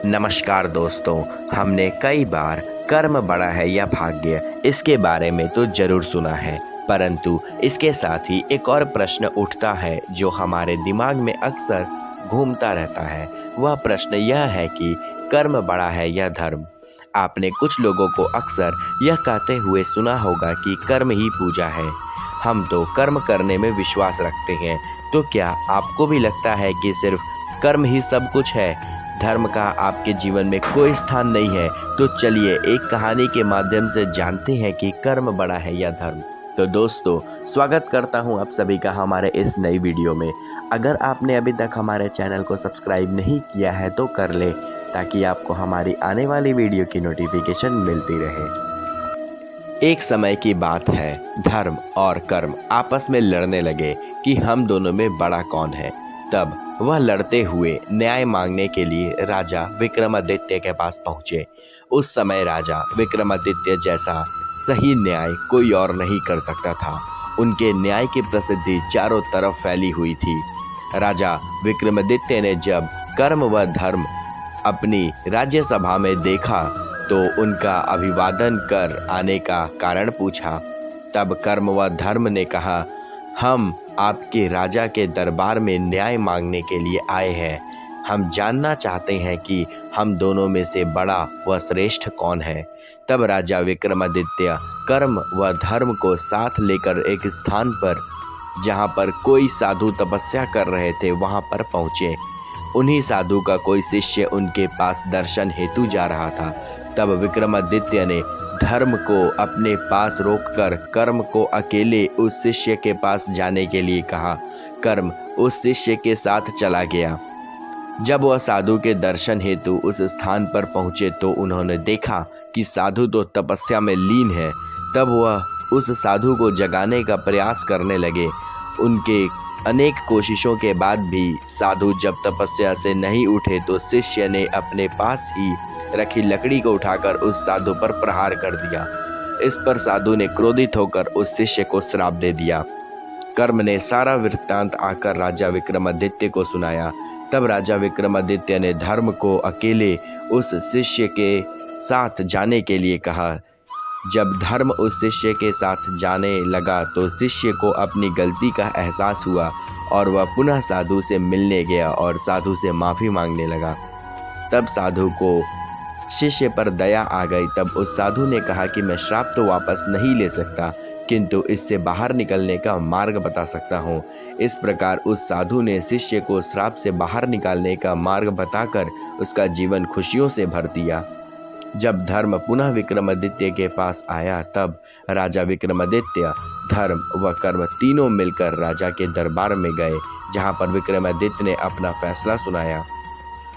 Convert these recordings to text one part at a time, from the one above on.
नमस्कार दोस्तों, हमने कई बार कर्म बड़ा है या भाग्य इसके बारे में तो जरूर सुना है, परंतु इसके साथ ही एक और प्रश्न उठता है जो हमारे दिमाग में अक्सर घूमता रहता है। वह प्रश्न यह है कि कर्म बड़ा है या धर्म। आपने कुछ लोगों को अक्सर यह कहते हुए सुना होगा कि कर्म ही पूजा है। हम तो कर्म करने में विश्वास रखते हैं, तो क्या आपको भी लगता है कि सिर्फ कर्म ही सब कुछ है, धर्म का आपके जीवन में कोई स्थान नहीं है? तो चलिए एक कहानी के माध्यम से जानते हैं कि कर्म बड़ा है या धर्म। तो दोस्तों, स्वागत करता हूं आप सभी का हमारे इस नई वीडियो में। अगर आपने अभी तक हमारे चैनल को सब्सक्राइब नहीं किया है तो कर ले, ताकि आपको हमारी आने वाली वीडियो की नोटिफिकेशन मिलती रहे। एक समय की बात है, धर्म और कर्म आपस में लड़ने लगे कि हम दोनों में बड़ा कौन है। तब वह लड़ते हुए न्याय मांगने के लिए राजा विक्रमादित्य के पास पहुंचे। उस समय राजा विक्रमादित्य जैसा सही न्याय कोई और नहीं कर सकता था। उनके न्याय की प्रसिद्धि चारों तरफ फैली हुई थी। राजा विक्रमादित्य ने जब कर्म व धर्म अपनी राज्यसभा में देखा तो उनका अभिवादन कर आने का कारण पूछा। तब कर्म व धर्म ने कहा, हम आपके राजा के दरबार में न्याय मांगने के लिए आए हैं। हम जानना चाहते हैं कि हम दोनों में से बड़ा व श्रेष्ठ कौन है। तब राजा विक्रमादित्य कर्म व धर्म को साथ लेकर एक स्थान पर, जहां पर कोई साधु तपस्या कर रहे थे, वहां पर पहुंचे। उन्हीं साधु का कोई शिष्य उनके पास दर्शन हेतु जा रहा था। तब विक्रमादित्य ने धर्म को अपने पास रोककर कर्म को अकेले उस शिष्य के पास जाने के लिए कहा। कर्म उस शिष्य के साथ चला गया। जब वह साधु के दर्शन हेतु उस स्थान पर पहुंचे तो उन्होंने देखा कि साधु तो तपस्या में लीन है। तब वह उस साधु को जगाने का प्रयास करने लगे। उनके अनेक कोशिशों के बाद भी साधु जब तपस्या से नहीं उठे तो शिष्य ने अपने पास ही रखी लकड़ी को उठाकर उस साधु पर प्रहार कर दिया। इस पर साधु ने क्रोधित होकर उस शिष्य को श्राप दे दिया। कर्म ने सारा वृत्तांत आकर राजा विक्रमादित्य को सुनाया। तब राजा विक्रमादित्य ने धर्म को अकेले उस शिष्य के साथ जाने के लिए कहा। जब धर्म उस शिष्य के साथ जाने लगा तो शिष्य को अपनी गलती का एहसास हुआ और वह पुनः साधु से मिलने गया और साधु से माफ़ी मांगने लगा। तब साधु को शिष्य पर दया आ गई। तब उस साधु ने कहा कि मैं श्राप तो वापस नहीं ले सकता, किंतु इससे बाहर निकलने का मार्ग बता सकता हूँ। इस प्रकार उस साधु ने शिष्य को श्राप से बाहर निकालने का मार्ग बताकर उसका जीवन खुशियों से भर दिया। जब धर्म पुनः विक्रमादित्य के पास आया तब राजा विक्रमादित्य, धर्म व कर्म तीनों मिलकर राजा के दरबार में गए, जहाँ पर विक्रमादित्य ने अपना फैसला सुनाया।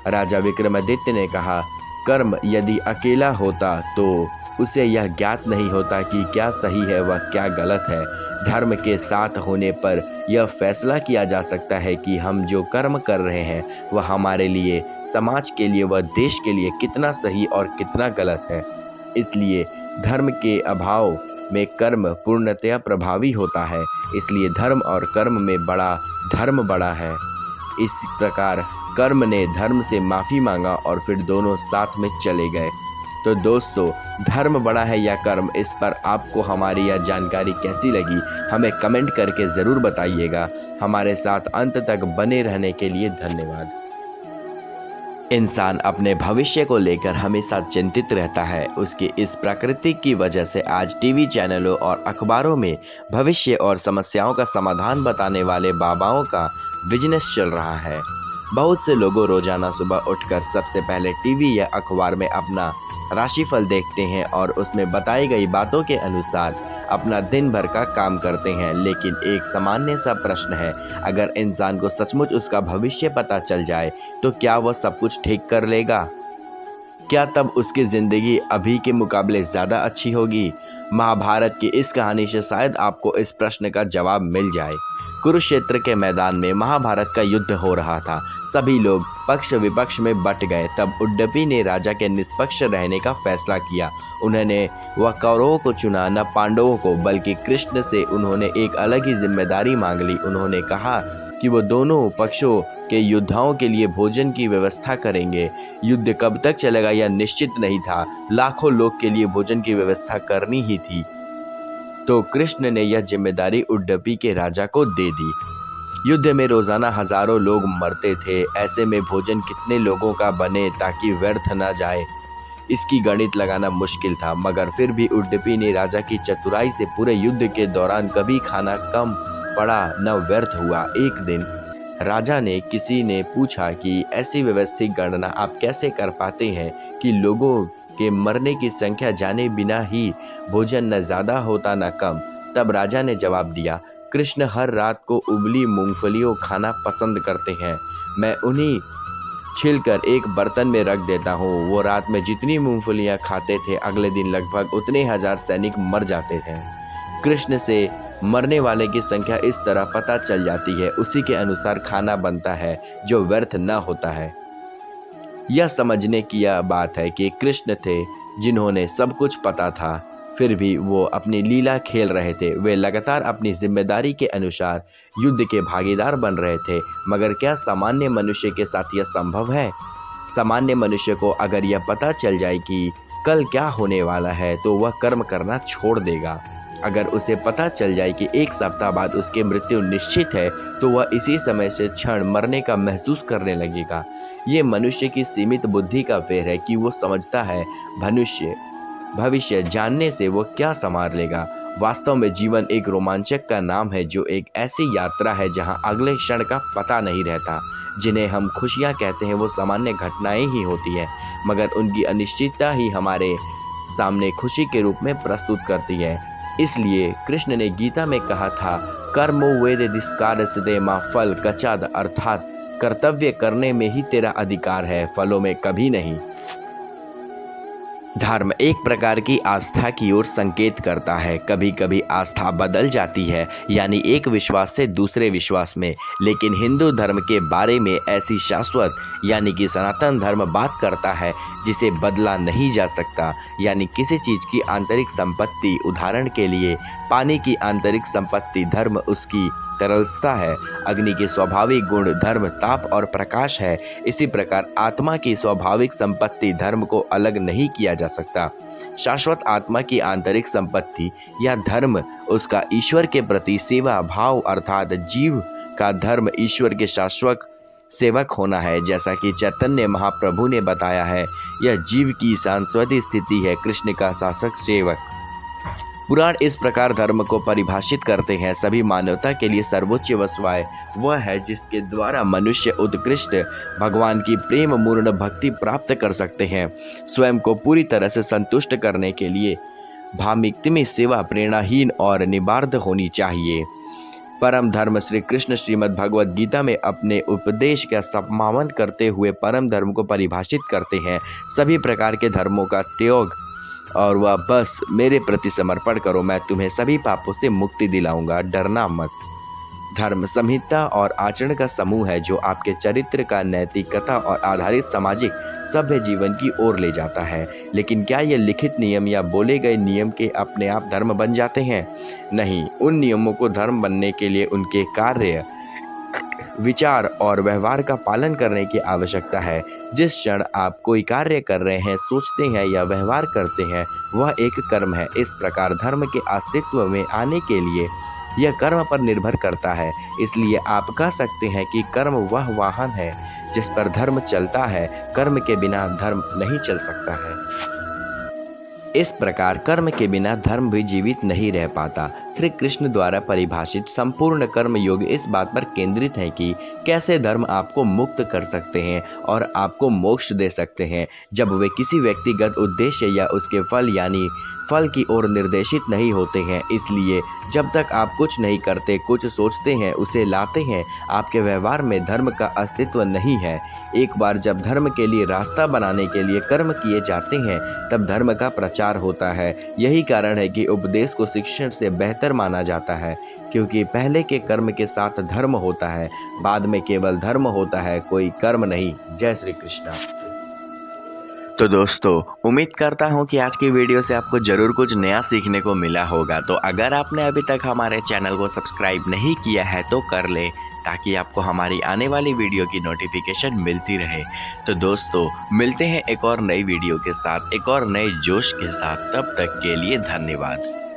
राजा विक्रमादित्य ने कहा, कर्म यदि अकेला होता तो उसे यह ज्ञात नहीं होता कि क्या सही है व क्या गलत है। धर्म के साथ होने पर यह फैसला किया जा सकता है कि हम जो कर्म कर रहे हैं वह हमारे लिए, समाज के लिए व देश के लिए कितना सही और कितना गलत है। इसलिए धर्म के अभाव में कर्म पूर्णतया प्रभावी होता है। इसलिए धर्म और कर्म में बड़ा धर्म बड़ा है। इस प्रकार कर्म ने धर्म से माफ़ी मांगा और फिर दोनों साथ में चले गए। तो दोस्तों, धर्म बड़ा है या कर्म, इस पर आपको हमारी यह जानकारी कैसी लगी हमें कमेंट करके ज़रूर बताइएगा। हमारे साथ अंत तक बने रहने के लिए धन्यवाद। इंसान अपने भविष्य को लेकर हमेशा चिंतित रहता है। उसकी इस प्रकृति की वजह से आज टीवी चैनलों और अखबारों में भविष्य और समस्याओं का समाधान बताने वाले बाबाओं का बिजनेस चल रहा है। बहुत से लोगों रोजाना सुबह उठकर सबसे पहले टीवी या अखबार में अपना राशिफल देखते हैं और उसमें बताई गई बातों के अनुसार अपना दिन भर का काम करते हैं। लेकिन एक सामान्य सा प्रश्न है, अगर इंसान को सचमुच उसका भविष्य पता चल जाए तो क्या वह सब कुछ ठीक कर लेगा? क्या तब उसकी ज़िंदगी अभी के मुकाबले ज़्यादा अच्छी होगी? महाभारत की इस कहानी से शायद आपको इस प्रश्न का जवाब मिल जाए। कुरुक्षेत्र के मैदान में महाभारत का युद्ध हो रहा था। सभी लोग पक्ष विपक्ष में बट गए। तब उड्डपी ने राजा के निष्पक्ष रहने का फैसला किया। उन्होंने वह कौरवों को चुना, न पांडवों को, बल्कि कृष्ण से उन्होंने एक अलग ही जिम्मेदारी मांग ली। उन्होंने कहा कि वो दोनों पक्षों के योद्धाओं के लिए भोजन की व्यवस्था करेंगे। युद्ध कब तक चलेगा यह निश्चित नहीं था, लाखों लोग के लिए भोजन की व्यवस्था करनी ही थी। तो कृष्ण ने यह जिम्मेदारी उडुपी के राजा को दे दी। युद्ध में रोजाना हजारों लोग मरते थे, ऐसे में भोजन कितने लोगों का बने ताकि व्यर्थ न जाए, इसकी गणित लगाना मुश्किल था। मगर फिर भी उडुपी ने राजा की चतुराई से पूरे युद्ध के दौरान कभी खाना कम पड़ा न व्यर्थ हुआ। एक दिन राजा ने किसी ने पूछा कि ऐसी व्यवस्थित गणना आप कैसे कर पाते हैं कि लोगों के मरने की संख्या जाने बिना ही भोजन न ज्यादा होता न कम। तब राजा ने जवाब दिया, कृष्ण हर रात को उबली मूंगफलियों खाना पसंद करते हैं। मैं उन्हीं छिलकर एक बर्तन में रख देता हूँ। वो रात में जितनी मूंगफलियाँ खाते थे, अगले दिन लगभग उतने हजार सैनिक मर जाते थे। कृष्ण से मरने वाले की संख्या इस तरह पता चल जाती है, उसी के अनुसार खाना बनता है जो व्यर्थ न होता है। यह समझने की यह बात है कि कृष्ण थे जिन्होंने सब कुछ पता था, फिर भी वो अपनी लीला खेल रहे थे। वे लगातार अपनी जिम्मेदारी के अनुसार युद्ध के भागीदार बन रहे थे। मगर क्या सामान्य मनुष्य के साथ यह संभव है? सामान्य मनुष्य को अगर यह पता चल जाए कि कल क्या होने वाला है तो वह कर्म करना छोड़ देगा। अगर उसे पता चल जाए कि एक सप्ताह बाद उसकी मृत्यु निश्चित है तो वह इसी समय से क्षण मरने का महसूस करने लगेगा। ये मनुष्य की सीमित बुद्धि का फेर है कि वो समझता है भविष्य जानने से वो क्या संभाल लेगा। वास्तव में जीवन एक रोमांचक का नाम है, जो एक ऐसी यात्रा है जहां अगले क्षण का पता नहीं रहता। जिन्हें हम खुशियां कहते हैं वो सामान्य घटनाएं ही होती हैं, मगर उनकी अनिश्चितता ही हमारे सामने खुशी के रूप में प्रस्तुत करती है। इसलिए कृष्ण ने गीता में कहा था, कर्मो वेदिस्कार सिदे मा फल कचाद, अर्थात कर्तव्य करने में ही तेरा अधिकार है, फलों में कभी नहीं। धर्म एक प्रकार की आस्था की ओर संकेत करता है। कभी कभी आस्था बदल जाती है, यानी एक विश्वास से दूसरे विश्वास में। लेकिन हिंदू धर्म के बारे में ऐसी शाश्वत यानी कि सनातन धर्म बात करता है जिसे बदला नहीं जा सकता। यानी किसी चीज़ की आंतरिक संपत्ति, उदाहरण के लिए पानी की आंतरिक संपत्ति धर्म उसकी तरलता है, अग्नि के स्वाभाविक गुण धर्म ताप और प्रकाश है। इसी प्रकार आत्मा की स्वाभाविक संपत्ति धर्म को अलग नहीं किया जा सकता। शाश्वत आत्मा की आंतरिक संपत्ति या धर्म उसका ईश्वर के प्रति सेवा भाव, अर्थात जीव का धर्म ईश्वर के शाश्वत सेवक होना है। जैसा कि चैतन्य महाप्रभु ने बताया है, यह जीव की शाश्वत स्थिति है, कृष्ण का शासक सेवक। पुराण इस प्रकार धर्म को परिभाषित करते हैं, सभी मानवता के लिए सर्वोच्च वस्तुएं वह है जिसके द्वारा मनुष्य उत्कृष्ट भगवान की प्रेम मूर्ण भक्ति प्राप्त कर सकते हैं। स्वयं को पूरी तरह से संतुष्ट करने के लिए भामिक्तिमी सेवा प्रेरणाहीन और निबार्ध होनी चाहिए। परम धर्म श्री कृष्ण श्रीमद् भगवद गीता में अपने उपदेश का समापन करते हुए परम धर्म को परिभाषित करते हैं, सभी प्रकार के धर्मों का त्याग और वह बस मेरे प्रति समर्पण करो, मैं तुम्हें सभी पापों से मुक्ति दिलाऊंगा, डरना मत। धर्म संहिता और आचरण का समूह है जो आपके चरित्र का नैतिकता और आधारित सामाजिक सभ्य जीवन की ओर ले जाता है। लेकिन क्या ये लिखित नियम या बोले गए नियम के अपने आप धर्म बन जाते हैं? नहीं, उन नियमों को धर्म बनने के लिए उनके कार्य, विचार और व्यवहार का पालन करने की आवश्यकता है। जिस क्षण आप कोई कार्य कर रहे हैं, सोचते हैं या व्यवहार करते हैं, वह एक कर्म है। इस प्रकार धर्म के अस्तित्व में आने के लिए यह कर्म पर निर्भर करता है। इसलिए आप कह सकते हैं कि कर्म वह वाहन है जिस पर धर्म चलता है। कर्म के बिना धर्म नहीं चल सकता है। इस प्रकार कर्म के बिना धर्म भी जीवित नहीं रह पाता। श्री कृष्ण द्वारा परिभाषित संपूर्ण कर्म योग इस बात पर केंद्रित है कि कैसे धर्म आपको मुक्त कर सकते हैं और आपको मोक्ष दे सकते हैं, जब वे किसी व्यक्तिगत उद्देश्य या उसके फल यानी फल की ओर निर्देशित नहीं होते हैं। इसलिए जब तक आप कुछ नहीं करते, कुछ सोचते हैं, उसे लाते हैं, आपके व्यवहार में धर्म का अस्तित्व नहीं है। एक बार जब धर्म के लिए रास्ता बनाने के लिए कर्म किए जाते हैं, तब धर्म का प्रचार होता है। यही कारण है कि उपदेश को शिक्षण से बेहतर माना जाता है, क्योंकि पहले के कर्म के साथ धर्म होता है, बाद में केवल धर्म होता है, कोई कर्म नहीं। जय श्री कृष्ण। तो दोस्तों, उम्मीद करता हूँ कि आज की वीडियो से आपको ज़रूर कुछ नया सीखने को मिला होगा। तो अगर आपने अभी तक हमारे चैनल को सब्सक्राइब नहीं किया है तो कर ले, ताकि आपको हमारी आने वाली वीडियो की नोटिफिकेशन मिलती रहे। तो दोस्तों, मिलते हैं एक और नई वीडियो के साथ, एक और नए जोश के साथ। तब तक के लिए धन्यवाद।